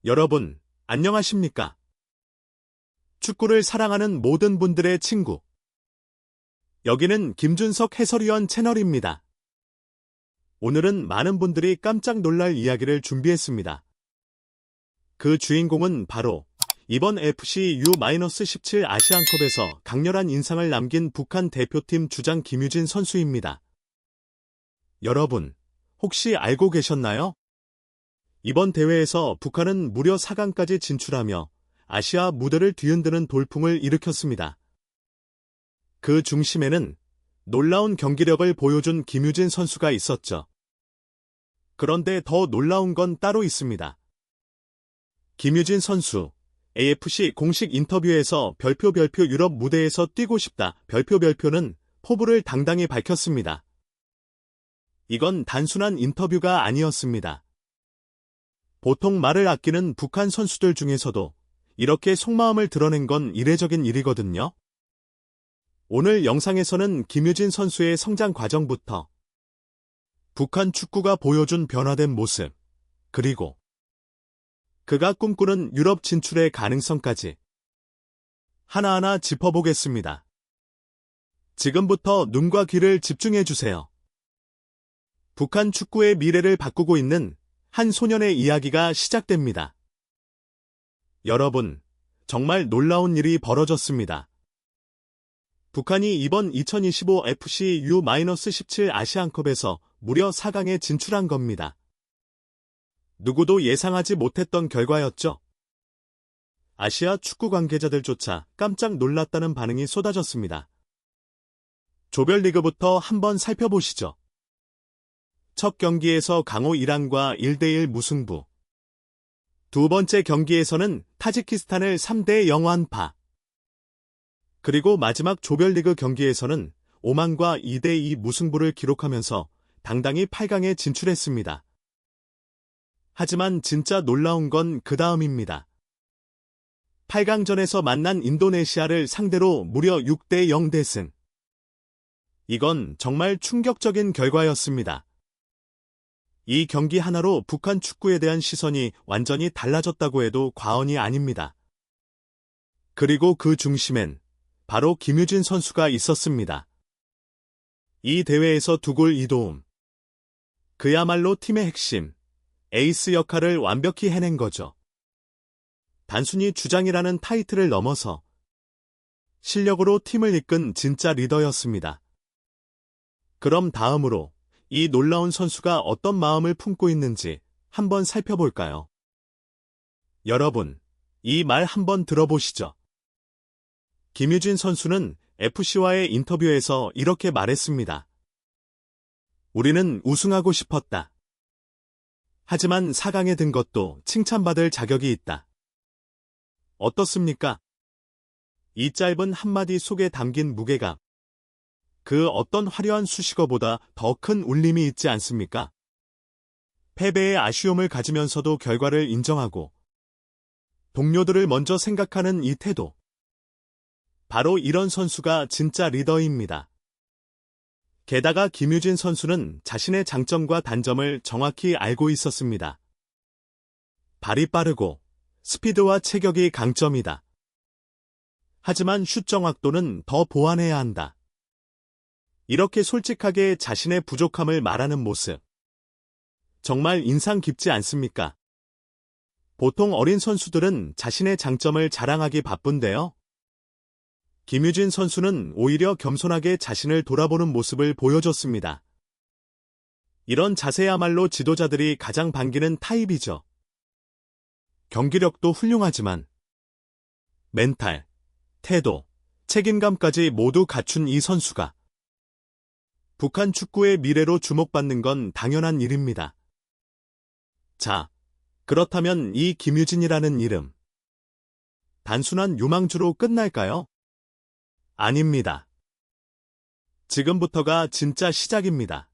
여러분, 안녕하십니까? 축구를 사랑하는 모든 분들의 친구. 여기는 김준석 해설위원 채널입니다. 오늘은 많은 분들이 깜짝 놀랄 이야기를 준비했습니다. 그 주인공은 바로 이번 FC U-17 아시안컵에서 강렬한 인상을 남긴 북한 대표팀 주장 김유진 선수입니다. 여러분, 혹시 알고 계셨나요? 이번 대회에서 북한은 무려 4강까지 진출하며 아시아 무대를 뒤흔드는 돌풍을 일으켰습니다. 그 중심에는 놀라운 경기력을 보여준 김유진 선수가 있었죠. 그런데 더 놀라운 건 따로 있습니다. 김유진 선수, AFC 공식 인터뷰에서 별표 유럽 무대에서 뛰고 싶다 별표는 포부를 당당히 밝혔습니다. 이건 단순한 인터뷰가 아니었습니다. 보통 말을 아끼는 북한 선수들 중에서도 이렇게 속마음을 드러낸 건 이례적인 일이거든요. 오늘 영상에서는 김유진 선수의 성장 과정부터 북한 축구가 보여준 변화된 모습, 그리고 그가 꿈꾸는 유럽 진출의 가능성까지 하나하나 짚어보겠습니다. 지금부터 눈과 귀를 집중해주세요. 북한 축구의 미래를 바꾸고 있는 한 소년의 이야기가 시작됩니다. 여러분, 정말 놀라운 일이 벌어졌습니다. 북한이 이번 2025 FC U-17 아시안컵에서 무려 4강에 진출한 겁니다. 누구도 예상하지 못했던 결과였죠. 아시아 축구 관계자들조차 깜짝 놀랐다는 반응이 쏟아졌습니다. 조별리그부터 한번 살펴보시죠. 첫 경기에서 강호 이란과 1대1 무승부. 두 번째 경기에서는 타지키스탄을 3대0 완파. 그리고 마지막 조별리그 경기에서는 오만과 2대2 무승부를 기록하면서 당당히 8강에 진출했습니다. 하지만 진짜 놀라운 건 그 다음입니다. 8강전에서 만난 인도네시아를 상대로 무려 6대0 대승. 이건 정말 충격적인 결과였습니다. 이 경기 하나로 북한 축구에 대한 시선이 완전히 달라졌다고 해도 과언이 아닙니다. 그리고 그 중심엔 바로 김유진 선수가 있었습니다. 이 대회에서 2골 2도움. 그야말로 팀의 핵심, 에이스 역할을 완벽히 해낸 거죠. 단순히 주장이라는 타이틀을 넘어서 실력으로 팀을 이끈 진짜 리더였습니다. 그럼 다음으로 이 놀라운 선수가 어떤 마음을 품고 있는지 한번 살펴볼까요? 여러분, 이 말 한번 들어보시죠. 김유진 선수는 FC와의 인터뷰에서 이렇게 말했습니다. 우리는 우승하고 싶었다. 하지만 4강에 든 것도 칭찬받을 자격이 있다. 어떻습니까? 이 짧은 한마디 속에 담긴 무게감. 그 어떤 화려한 수식어보다 더 큰 울림이 있지 않습니까? 패배의 아쉬움을 가지면서도 결과를 인정하고 동료들을 먼저 생각하는 이 태도. 바로 이런 선수가 진짜 리더입니다. 게다가 김유진 선수는 자신의 장점과 단점을 정확히 알고 있었습니다. 발이 빠르고 스피드와 체격이 강점이다. 하지만 슛 정확도는 더 보완해야 한다. 이렇게 솔직하게 자신의 부족함을 말하는 모습. 정말 인상 깊지 않습니까? 보통 어린 선수들은 자신의 장점을 자랑하기 바쁜데요. 김유진 선수는 오히려 겸손하게 자신을 돌아보는 모습을 보여줬습니다. 이런 자세야말로 지도자들이 가장 반기는 타입이죠. 경기력도 훌륭하지만 멘탈, 태도, 책임감까지 모두 갖춘 이 선수가 북한 축구의 미래로 주목받는 건 당연한 일입니다. 자, 그렇다면 이 김유진이라는 이름, 단순한 유망주로 끝날까요? 아닙니다. 지금부터가 진짜 시작입니다.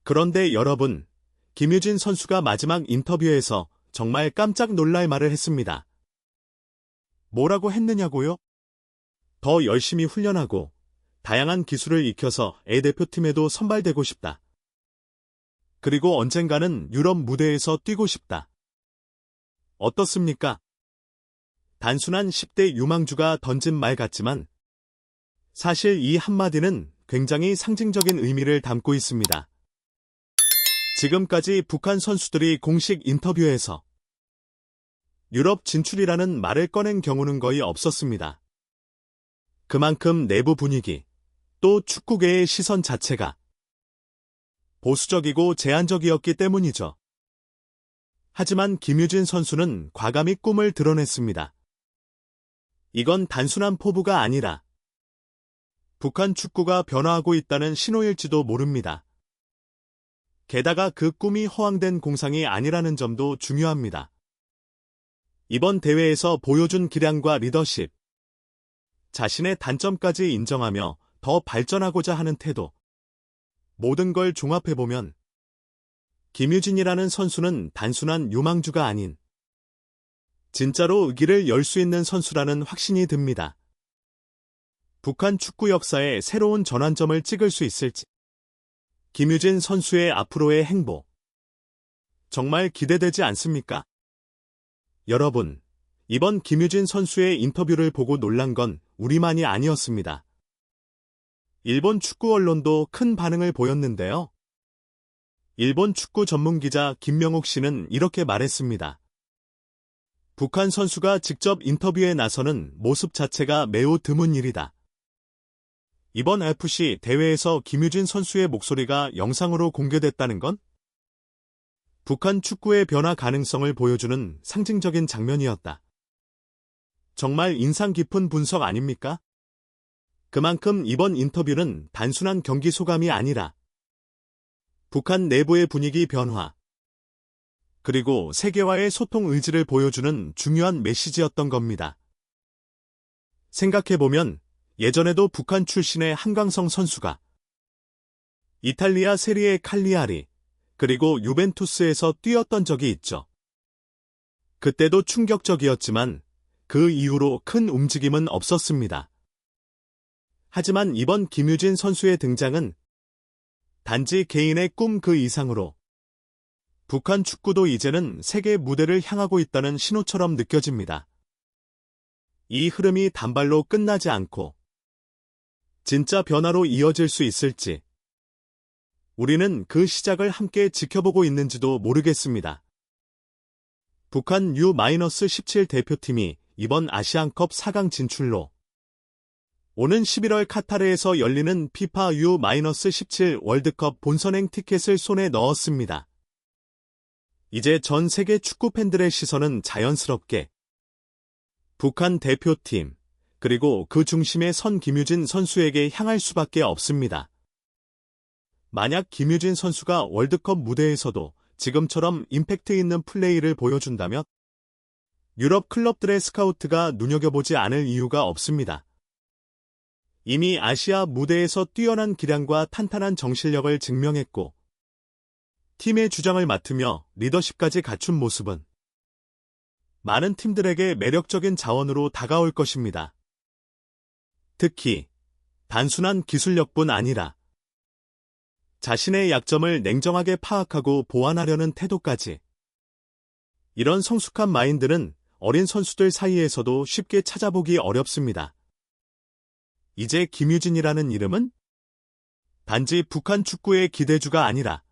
그런데 여러분, 김유진 선수가 마지막 인터뷰에서 정말 깜짝 놀랄 말을 했습니다. 뭐라고 했느냐고요? 더 열심히 훈련하고 다양한 기술을 익혀서 A대표팀에도 선발되고 싶다. 그리고 언젠가는 유럽 무대에서 뛰고 싶다. 어떻습니까? 단순한 10대 유망주가 던진 말 같지만 사실 이 한마디는 굉장히 상징적인 의미를 담고 있습니다. 지금까지 북한 선수들이 공식 인터뷰에서 유럽 진출이라는 말을 꺼낸 경우는 거의 없었습니다. 그만큼 내부 분위기, 또 축구계의 시선 자체가 보수적이고 제한적이었기 때문이죠. 하지만 김유진 선수는 과감히 꿈을 드러냈습니다. 이건 단순한 포부가 아니라 북한 축구가 변화하고 있다는 신호일지도 모릅니다. 게다가 그 꿈이 허황된 공상이 아니라는 점도 중요합니다. 이번 대회에서 보여준 기량과 리더십, 자신의 단점까지 인정하며 더 발전하고자 하는 태도, 모든 걸 종합해보면 김유진이라는 선수는 단순한 유망주가 아닌 진짜로 길을 열 수 있는 선수라는 확신이 듭니다. 북한 축구 역사에 새로운 전환점을 찍을 수 있을지, 김유진 선수의 앞으로의 행보, 정말 기대되지 않습니까? 여러분, 이번 김유진 선수의 인터뷰를 보고 놀란 건 우리만이 아니었습니다. 일본 축구 언론도 큰 반응을 보였는데요. 일본 축구 전문 기자 김명욱 씨는 이렇게 말했습니다. 북한 선수가 직접 인터뷰에 나서는 모습 자체가 매우 드문 일이다. 이번 FC 대회에서 김유진 선수의 목소리가 영상으로 공개됐다는 건 북한 축구의 변화 가능성을 보여주는 상징적인 장면이었다. 정말 인상 깊은 분석 아닙니까? 그만큼 이번 인터뷰는 단순한 경기 소감이 아니라 북한 내부의 분위기 변화, 그리고 세계와의 소통 의지를 보여주는 중요한 메시지였던 겁니다. 생각해보면 예전에도 북한 출신의 한광성 선수가 이탈리아 세리에 칼리아리, 그리고 유벤투스에서 뛰었던 적이 있죠. 그때도 충격적이었지만 그 이후로 큰 움직임은 없었습니다. 하지만 이번 김유진 선수의 등장은 단지 개인의 꿈 그 이상으로 북한 축구도 이제는 세계 무대를 향하고 있다는 신호처럼 느껴집니다. 이 흐름이 단발로 끝나지 않고 진짜 변화로 이어질 수 있을지, 우리는 그 시작을 함께 지켜보고 있는지도 모르겠습니다. 북한 U-17 대표팀이 이번 아시안컵 4강 진출로 오는 11월 카타르에서 열리는 피파 U-17 월드컵 본선행 티켓을 손에 넣었습니다. 이제 전 세계 축구 팬들의 시선은 자연스럽게 북한 대표팀, 그리고 그 중심에 선 김유진 선수에게 향할 수밖에 없습니다. 만약 김유진 선수가 월드컵 무대에서도 지금처럼 임팩트 있는 플레이를 보여준다면 유럽 클럽들의 스카우트가 눈여겨보지 않을 이유가 없습니다. 이미 아시아 무대에서 뛰어난 기량과 탄탄한 정신력을 증명했고 팀의 주장을 맡으며 리더십까지 갖춘 모습은 많은 팀들에게 매력적인 자원으로 다가올 것입니다. 특히 단순한 기술력뿐 아니라 자신의 약점을 냉정하게 파악하고 보완하려는 태도까지. 이런 성숙한 마인드는 어린 선수들 사이에서도 쉽게 찾아보기 어렵습니다. 이제 김유진이라는 이름은 단지 북한 축구의 기대주가 아니라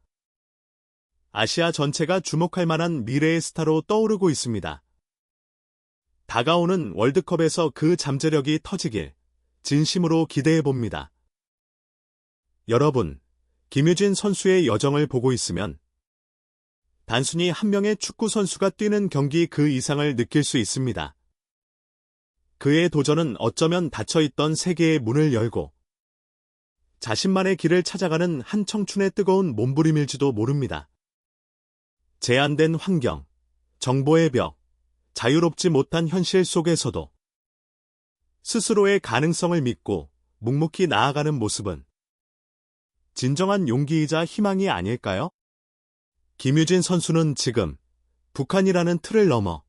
아시아 전체가 주목할 만한 미래의 스타로 떠오르고 있습니다. 다가오는 월드컵에서 그 잠재력이 터지길 진심으로 기대해봅니다. 여러분, 김유진 선수의 여정을 보고 있으면 단순히 한 명의 축구 선수가 뛰는 경기 그 이상을 느낄 수 있습니다. 그의 도전은 어쩌면 닫혀있던 세계의 문을 열고 자신만의 길을 찾아가는 한 청춘의 뜨거운 몸부림일지도 모릅니다. 제한된 환경, 정보의 벽, 자유롭지 못한 현실 속에서도 스스로의 가능성을 믿고 묵묵히 나아가는 모습은 진정한 용기이자 희망이 아닐까요? 김유진 선수는 지금 북한이라는 틀을 넘어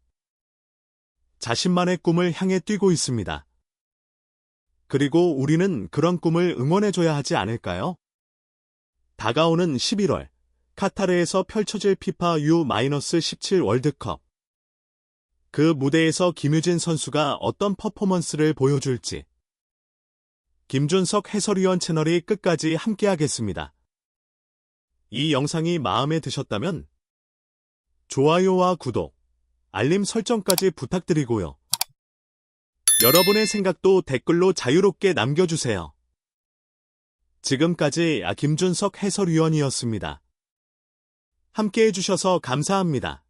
자신만의 꿈을 향해 뛰고 있습니다. 그리고 우리는 그런 꿈을 응원해줘야 하지 않을까요? 다가오는 11월 카타르에서 펼쳐질 피파 U-17 월드컵. 그 무대에서 김유진 선수가 어떤 퍼포먼스를 보여줄지 김준석 해설위원 채널이 끝까지 함께하겠습니다. 이 영상이 마음에 드셨다면 좋아요와 구독, 알림 설정까지 부탁드리고요. 여러분의 생각도 댓글로 자유롭게 남겨주세요. 지금까지 김준석 해설위원이었습니다. 함께해 주셔서 감사합니다.